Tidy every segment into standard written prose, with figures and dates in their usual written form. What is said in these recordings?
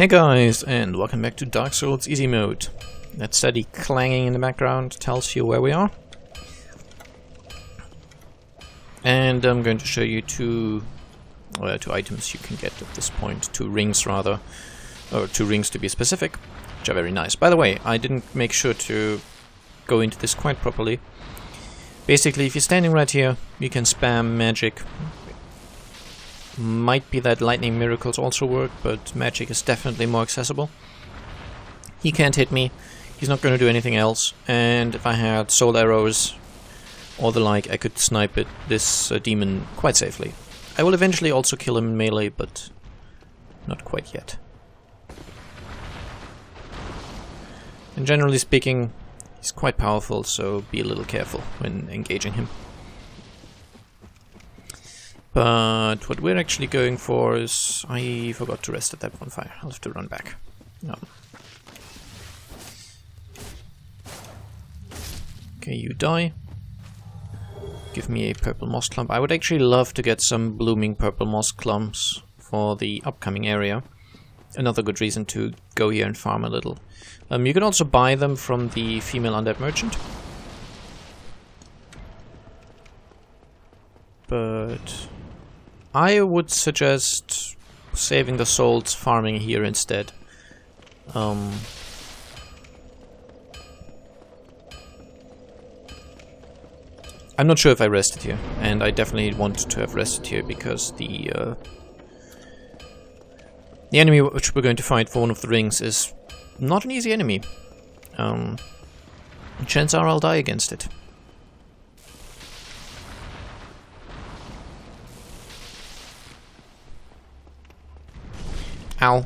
Hey guys, and welcome back to Dark Souls Easy Mode. That steady clanging in the background tells you where we are. And I'm going to show you two items you can get at this point. Two rings rather, or two rings to be specific, which are very nice. By the way, I didn't make sure to go into this quite properly. Basically, if you're standing right here, you can spam magic. Might be that lightning miracles also work, but magic is definitely more accessible. He can't hit me, he's not going to do anything else, and if I had soul arrows or the like, I could snipe this demon quite safely. I will eventually also kill him in melee, but not quite yet. And generally speaking, he's quite powerful, so be a little careful when engaging him. But what we're actually going for is... I forgot to rest at that bonfire. I'll have to run back. Okay, you die. Give me a purple moss clump. I would actually love to get some blooming purple moss clumps for the upcoming area. Another good reason to go here and farm a little. You can also buy them from the female undead merchant. But I would suggest saving the souls, farming here instead. I'm not sure if I rested here, and I definitely want to have rested here because the enemy which we're going to fight for one of the rings is not an easy enemy. Chances are I'll die against it. Ow.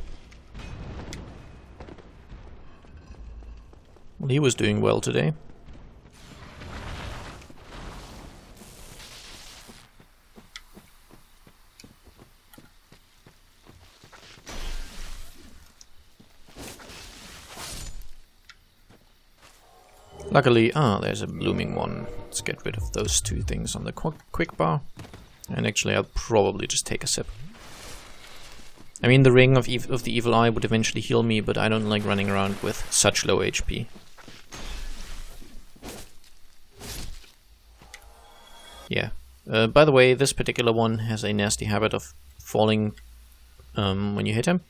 Well, he was doing well today. Luckily, there's a blooming one. Let's get rid of those two things on the quick bar. And actually, I'll probably just take a sip. I mean, the Ring of the Evil Eye would eventually heal me, but I don't like running around with such low HP. Yeah. By the way, this particular one has a nasty habit of falling when you hit him.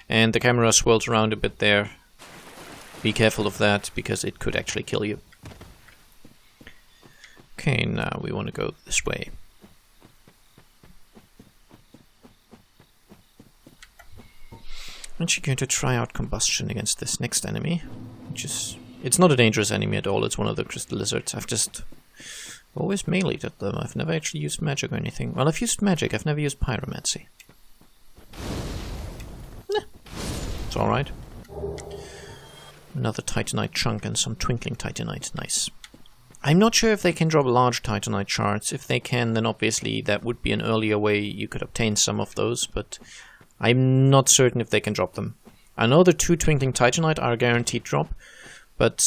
And the camera swirls around a bit there. Be careful of that, because it could actually kill you. Okay, now we want to go this way. I'm actually going to try out combustion against this next enemy, which is... It's not a dangerous enemy at all, it's one of the crystal lizards. I've just always meleeed at them. I've never actually used magic or anything. Well, I've used magic, I've never used pyromancy. It's alright. Another titanite chunk and some twinkling titanite, nice. I'm not sure if they can drop large titanite shards. If they can, then obviously that would be an earlier way you could obtain some of those, but I'm not certain if they can drop them. I know the 2 twinkling titanite are a guaranteed drop, but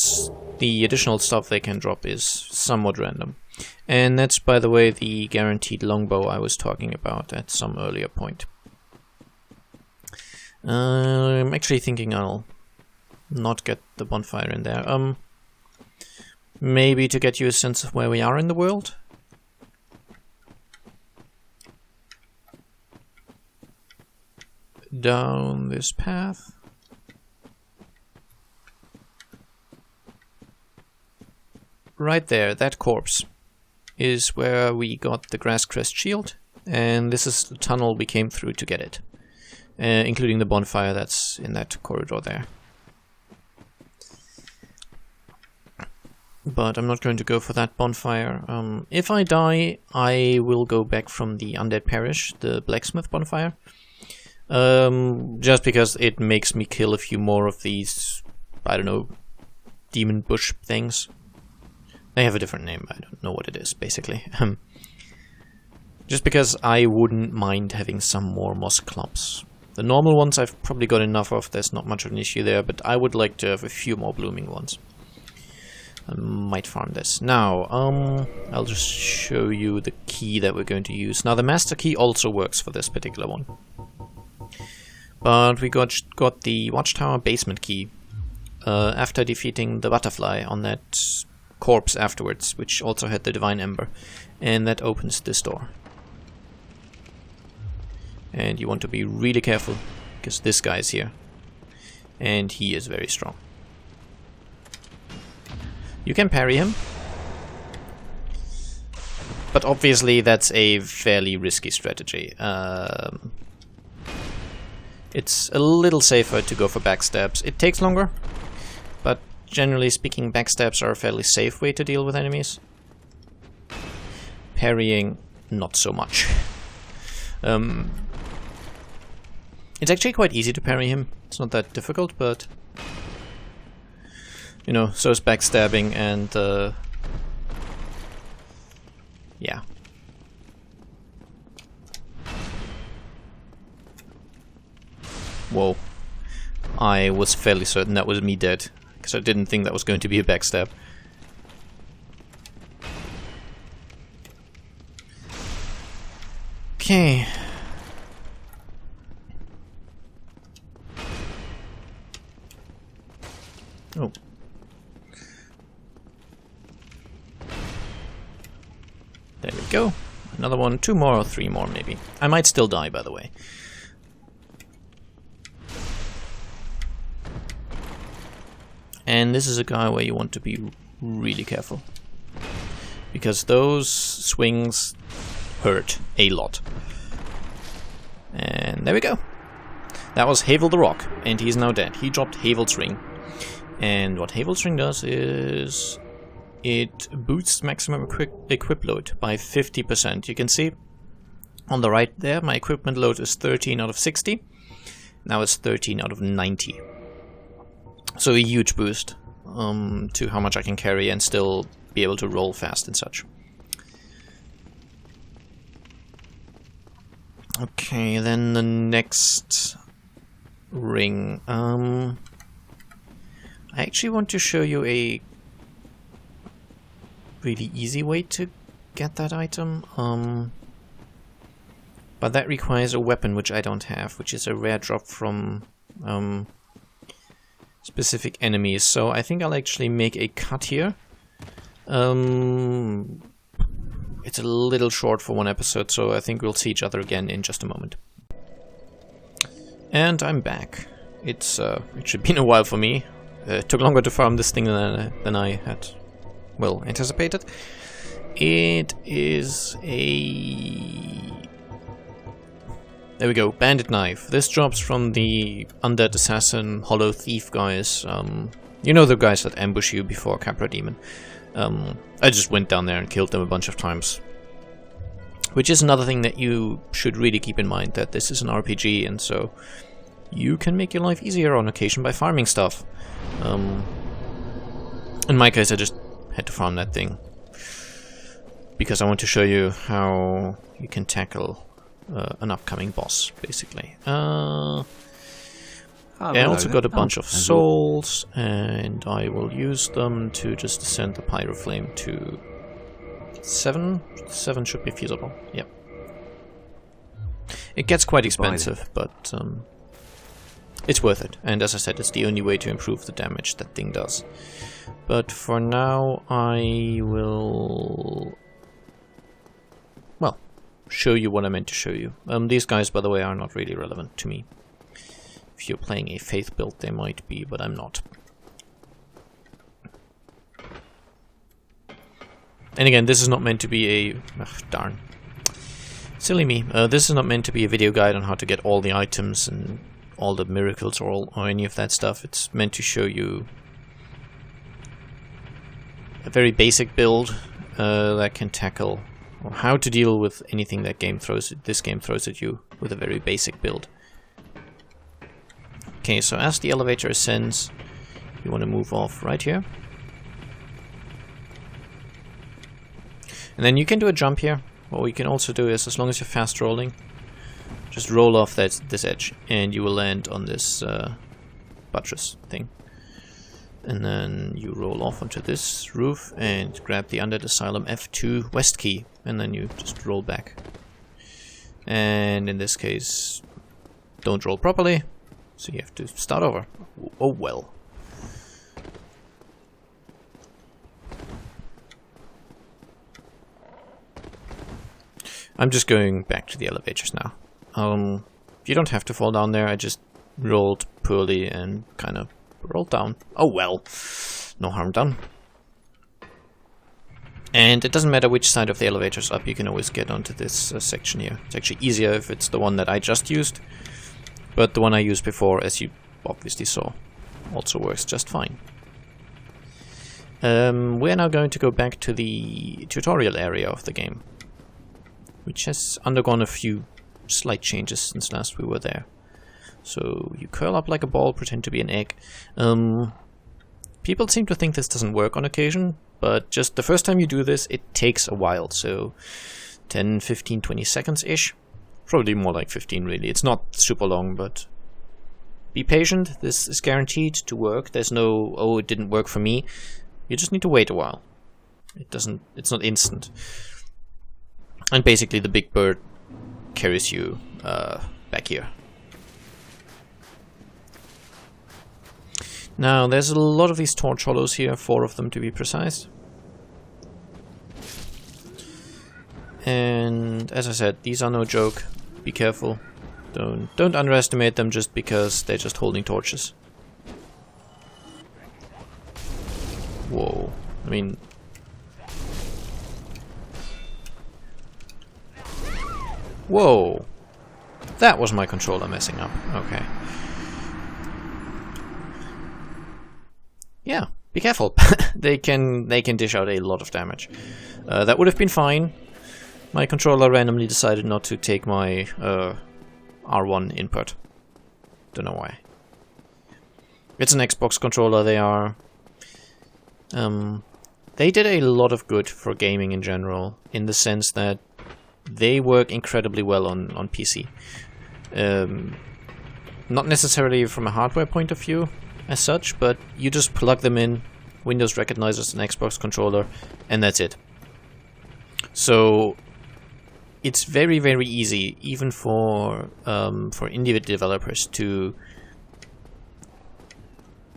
the additional stuff they can drop is somewhat random. And that's, by the way, the guaranteed longbow I was talking about at some earlier point. I'm actually thinking I'll not get the bonfire in there. Maybe to get you a sense of where we are in the world? Down this path. Right there, that corpse is where we got the Grass Crest shield, and this is the tunnel we came through to get it, including the bonfire that's in that corridor there. But I'm not going to go for that bonfire. If I die, I will go back from the Undead Parish, the blacksmith bonfire. Just because it makes me kill a few more of these, I don't know, demon bush things. They have a different name, I don't know what it is, basically. Just because I wouldn't mind having some more moss clumps. The normal ones I've probably got enough of, there's not much of an issue there, but I would like to have a few more blooming ones. I might farm this. Now, I'll just show you the key that we're going to use. Now, the master key also works for this particular one. But we got the Watchtower basement key after defeating the butterfly on that corpse afterwards, which also had the Divine Ember. And that opens this door. And you want to be really careful, because this guy is here. And he is very strong. You can parry him. But obviously that's a fairly risky strategy. It's a little safer to go for backstabs. It takes longer, but generally speaking, backstabs are a fairly safe way to deal with enemies. Parrying, not so much. It's actually quite easy to parry him. It's not that difficult, but you know, so is backstabbing, and yeah. Whoa. I was fairly certain that was me dead, because I didn't think that was going to be a backstab. Okay. Oh. There we go. Another one, 2 more or 3 more maybe. I might still die, by the way. And this is a guy where you want to be really careful, because those swings hurt a lot. And there we go. That was Havel the Rock, and he's now dead. He dropped Havel's Ring. And what Havel's Ring does is it boosts maximum equip load by 50%. You can see on the right there, my equipment load is 13 out of 60. Now it's 13 out of 90. So a huge boost to how much I can carry and still be able to roll fast and such. Okay, then the next ring. I actually want to show you a really easy way to get that item. But that requires a weapon which I don't have, which is a rare drop from specific enemies. So I think I'll actually make a cut here. It's a little short for one episode, so I think we'll see each other again in just a moment. And I'm back. It's actually been a while for me. It took longer to farm this thing than I had, well, anticipated. It is a... There we go, Bandit Knife. This drops from the Undead Assassin, Hollow Thief guys. You know the guys that ambush you before Capra Demon. I just went down there and killed them a bunch of times. Which is another thing that you should really keep in mind, that this is an RPG, and so you can make your life easier on occasion by farming stuff. In my case, I just had to farm that thing because I want to show you how you can tackle an upcoming boss, basically. I also got a bunch of souls, and I will use them to just ascend the Pyroflame to 7. 7 should be feasible, yep. It gets quite expensive, but it's worth it. And as I said, it's the only way to improve the damage that thing does. But for now, I will... well, show you what I meant to show you. These guys, by the way, are not really relevant to me. If you're playing a Faith build, they might be, but I'm not. And again, this is not meant to be a... ugh, darn. Silly me. This is not meant to be a video guide on how to get all the items and all the miracles or any of that stuff. It's meant to show you a very basic build that can tackle, or how to deal with anything that this game throws at you with a very basic build. Okay, so as the elevator ascends, you want to move off right here. And then you can do a jump here. What you can also do is, as long as you're fast rolling, just roll off this edge, and you will land on this buttress thing. And then you roll off onto this roof and grab the Undead Asylum F2 West key, and then you just roll back. And in this case, don't roll properly, So you have to start over. Oh well. I'm just going back to the elevators now. You don't have to fall down there. I just rolled poorly and kind of rolled down. Oh well. No harm done. And it doesn't matter which side of the elevator's up, you can always get onto this section here. It's actually easier if it's the one that I just used. But the one I used before, as you obviously saw, also works just fine. We're now going to go back to the tutorial area of the game, which has undergone a few slight changes since last we were there. So you curl up like a ball, pretend to be an egg. People seem to think this doesn't work on occasion, but just the first time you do this, it takes a while. So 10, 15, 20 seconds-ish. Probably more like 15 really. It's not super long, but be patient. This is guaranteed to work. There's no, oh, it didn't work for me. You just need to wait a while. It's not instant. And basically the big bird carries you back here. Now, there's a lot of these torch hollows here, 4 of them to be precise. And as I said, these are no joke. Be careful. Don't underestimate them just because they're just holding torches. Whoa. I mean... Whoa. That was my controller messing up. Okay. Yeah, be careful. they can dish out a lot of damage. That would have been fine. My controller randomly decided not to take my R1 input. Don't know why. It's an Xbox controller. They are. They did a lot of good for gaming in general, in the sense that they work incredibly well on PC. Not necessarily from a hardware point of view as such, but you just plug them in, Windows recognizes an Xbox controller, and that's it. So it's very, very easy, even for indie developers, to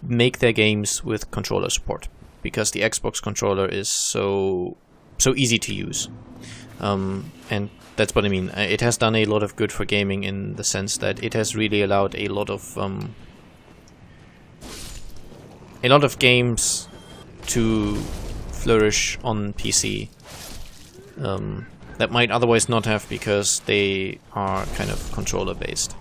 make their games with controller support, because the Xbox controller is so easy to use. And that's what I mean. It has done a lot of good for gaming in the sense that it has really allowed a lot of games to flourish on PC that might otherwise not have, because they are kind of controller based.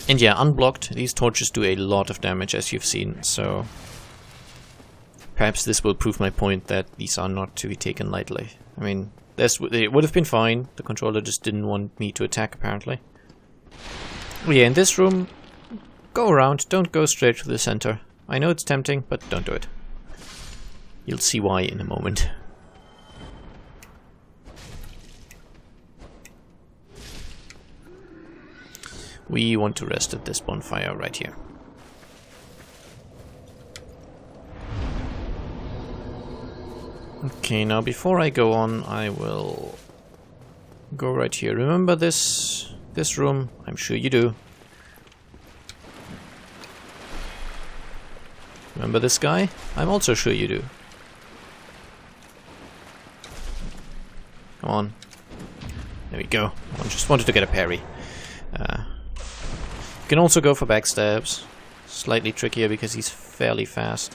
And yeah, unblocked, these torches do a lot of damage, as you've seen, so perhaps this will prove my point that these are not to be taken lightly. I mean, it would have been fine, the controller just didn't want me to attack apparently. Yeah, in this room, go around, don't go straight to the center. I know it's tempting, but don't do it. You'll see why in a moment. We want to rest at this bonfire right here. Okay, now before I go on, I will go right here. Remember this room? I'm sure you do. Remember this guy? I'm also sure you do. Come on. There we go. I just wanted to get a parry. You can also go for backstabs. Slightly trickier because he's fairly fast.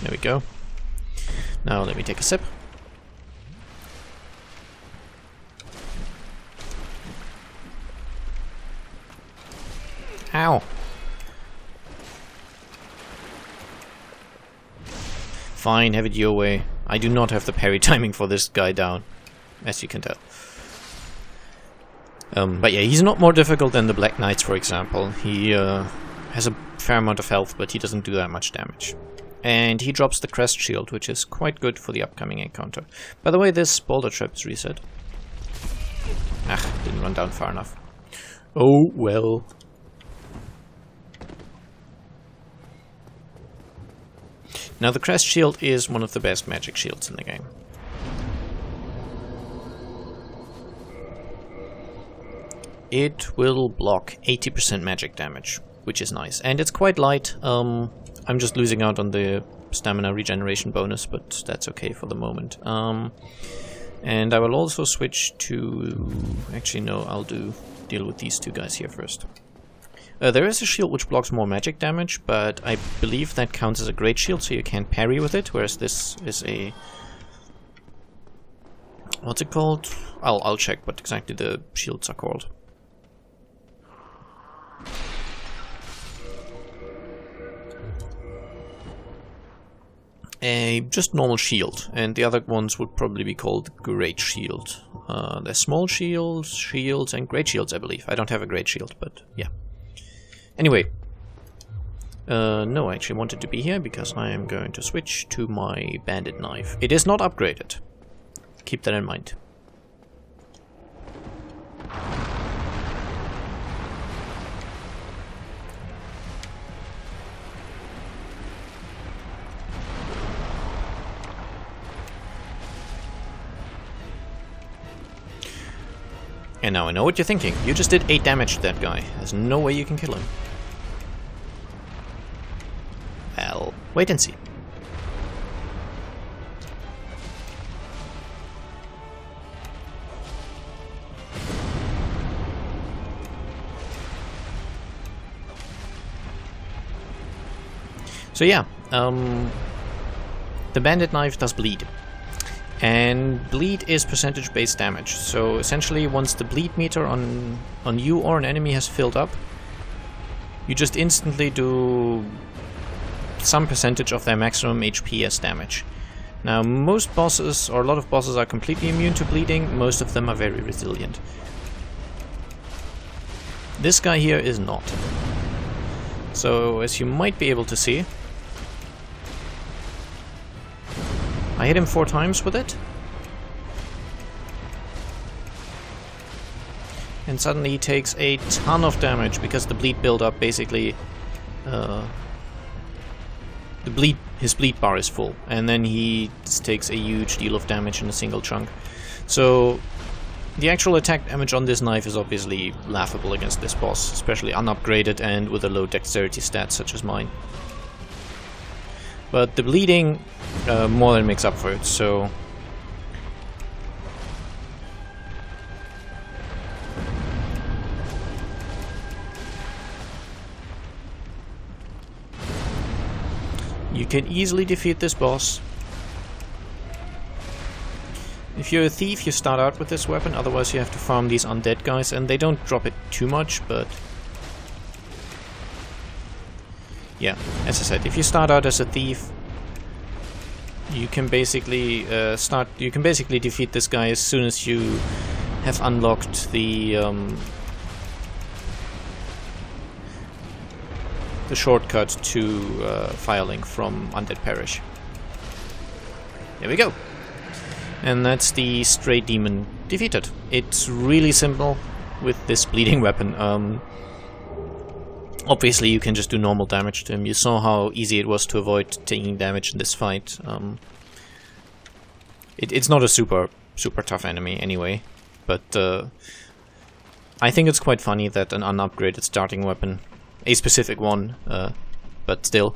There we go. Now let me take a sip. Ow! Fine, have it your way. I do not have the parry timing for this guy down, as you can tell. But yeah, he's not more difficult than the Black Knights, for example. He has a fair amount of health, but he doesn't do that much damage. And he drops the Crest Shield, which is quite good for the upcoming encounter. By the way, this boulder trap is reset. Ah, didn't run down far enough. Oh well. Now the Crest Shield is one of the best magic shields in the game. It will block 80% magic damage, which is nice. And it's quite light. I'm just losing out on the stamina regeneration bonus, but that's okay for the moment. And I will also switch to... Actually, no, I'll deal with these two guys here first. There is a shield which blocks more magic damage, but I believe that counts as a great shield, so you can't parry with it, whereas this is a... What's it called? I'll check what exactly the shields are called. A just normal shield, and the other ones would probably be called Great Shield. There's small shields, shields, and great shields, I believe. I don't have a great shield, but yeah. Anyway, no, I actually wanted to be here because I am going to switch to my bandit knife. It is not upgraded. Keep that in mind. And now I know what you're thinking. You just did 8 damage to that guy. There's no way you can kill him. Well, wait and see. So yeah, the bandit knife does bleed. And bleed is percentage-based damage, so essentially once the bleed meter on you or an enemy has filled up, you just instantly do some percentage of their maximum HP as damage. Now most bosses, or a lot of bosses, are completely immune to bleeding, most of them are very resilient. This guy here is not. So as you might be able to see, I hit him 4 times with it, and suddenly he takes a ton of damage because the bleed build-up basically, his bleed bar is full, and then he just takes a huge deal of damage in a single chunk. So the actual attack damage on this knife is obviously laughable against this boss, especially unupgraded and with a low dexterity stat such as mine. But the bleeding more than makes up for it, so... You can easily defeat this boss. If you're a thief, you start out with this weapon, otherwise you have to farm these undead guys, and they don't drop it too much, but... Yeah, as I said, if you start out as a thief, you can basically defeat this guy as soon as you have unlocked the shortcut to Firelink from Undead Parish. There we go. And that's the Stray Demon defeated. It's really simple with this bleeding weapon. Obviously you can just do normal damage to him. You saw how easy it was to avoid taking damage in this fight. It's not a super tough enemy anyway, but I think it's quite funny that an unupgraded starting weapon, a specific one, but still,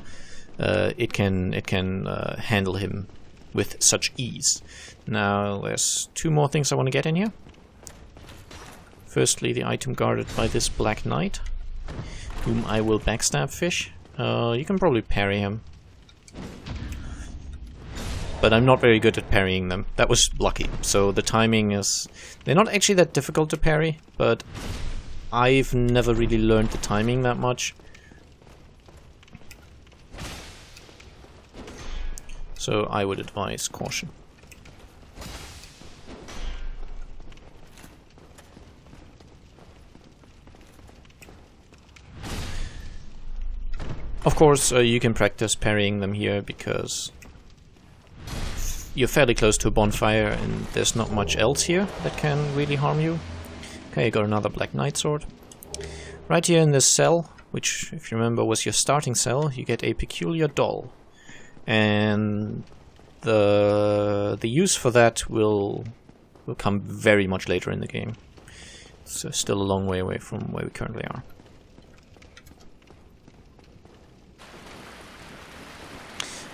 it can handle him with such ease. Now there's 2 more things I want to get in here. Firstly, the item guarded by this Black Knight, whom I will backstab fish. You can probably parry him. But I'm not very good at parrying them. That was lucky. So the timing is... They're not actually that difficult to parry, but I've never really learned the timing that much. So I would advise caution. Of course, you can practice parrying them here because you're fairly close to a bonfire and there's not much else here that can really harm you. Okay, I got another Black Knight sword. Right here in this cell, which, if you remember, was your starting cell, you get a peculiar doll. And the use for that will come very much later in the game. So still a long way away from where we currently are.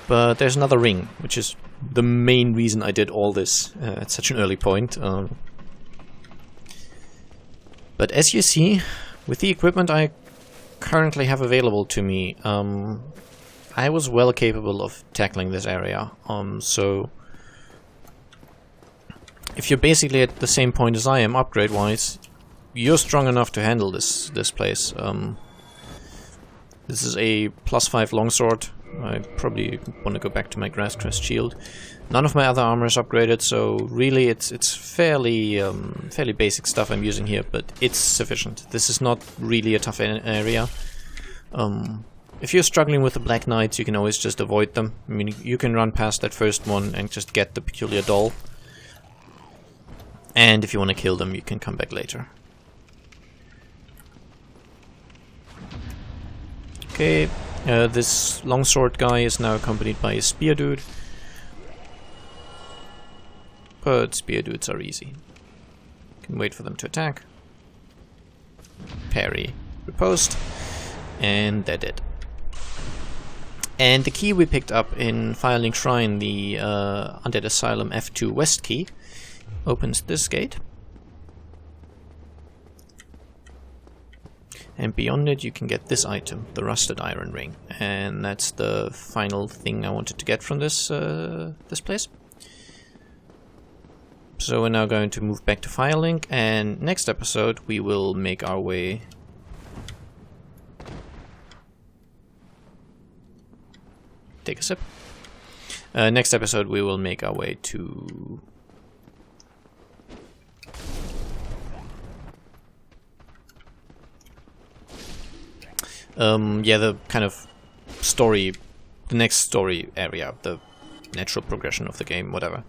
But there's another ring, which is the main reason I did all this at such an early point. But as you see, with the equipment I currently have available to me, I was well capable of tackling this area. So if you're basically at the same point as I am, upgrade-wise, you're strong enough to handle this place. This is a +5 longsword. I probably want to go back to my Grasscrest shield. None of my other armor is upgraded, so really it's fairly basic stuff I'm using here, but it's sufficient. This is not really a tough area. If you're struggling with the Black Knights, you can always just avoid them. I mean, you can run past that first one and just get the peculiar doll. And if you want to kill them, you can come back later. Okay. This longsword guy is now accompanied by a spear dude. But spear dudes are easy. You can wait for them to attack. Parry. Riposte. And they're dead. And the key we picked up in Firelink Shrine, the Undead Asylum F2 West key, opens this gate. And beyond it you can get this item, the Rusted Iron Ring. And that's the final thing I wanted to get from this this place. So we're now going to move back to Firelink, and next episode we will make our way... Take a sip. Next episode we will make our way to... yeah, the kind of story, the next story area, the natural progression of the game, whatever.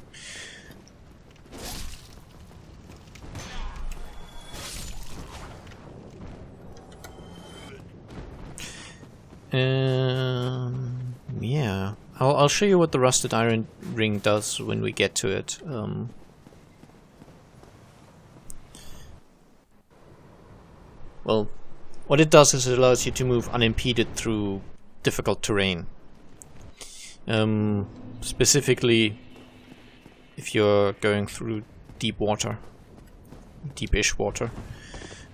Yeah, I'll show you what the Rusted Iron Ring does when we get to it. Well, what it does is it allows you to move unimpeded through difficult terrain. Specifically, if you're going through deep water, deepish water.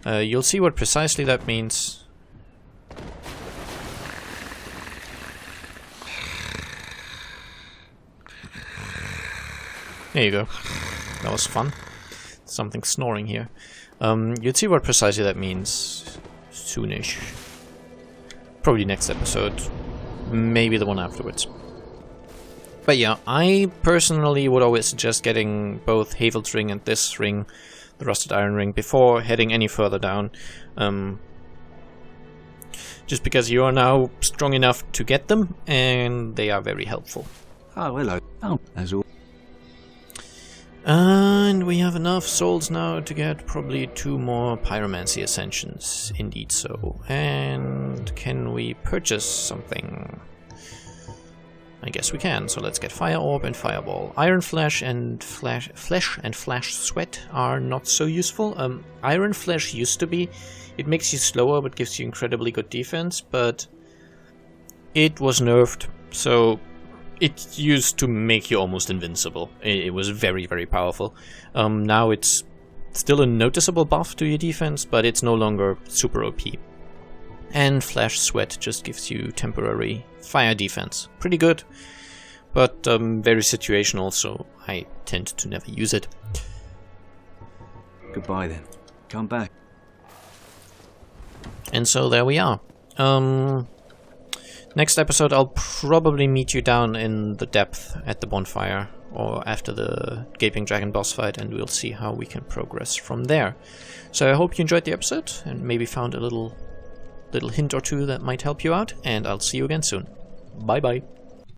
You'll see what precisely that means. There you go. That was fun. Something snoring here. You'll see what precisely that means soonish. Probably next episode. Maybe the one afterwards. But yeah, I personally would always suggest getting both Havel's Ring and this ring, the Rusted Iron Ring, before heading any further down. Just because you are now strong enough to get them, and they are very helpful. Oh, hello. Oh, as all. And we have enough souls now to get probably 2 more Pyromancy Ascensions. Indeed so. And can we purchase something? I guess we can, so let's get Fire Orb and Fireball. Iron Flesh and Flash Sweat are not so useful. Iron Flesh used to be. It makes you slower but gives you incredibly good defense, but it was nerfed, so it used to make you almost invincible. It was very, very powerful. Now it's still a noticeable buff to your defense, but it's no longer super OP. And Flash Sweat just gives you temporary fire defense. Pretty good, but very situational, so I tend to never use it. Goodbye then. Come back. And so there we are. Next episode I'll probably meet you down in the depth at the bonfire, or after the Gaping Dragon boss fight, and we'll see how we can progress from there. So I hope you enjoyed the episode, and maybe found a little hint or two that might help you out, and I'll see you again soon. Bye bye.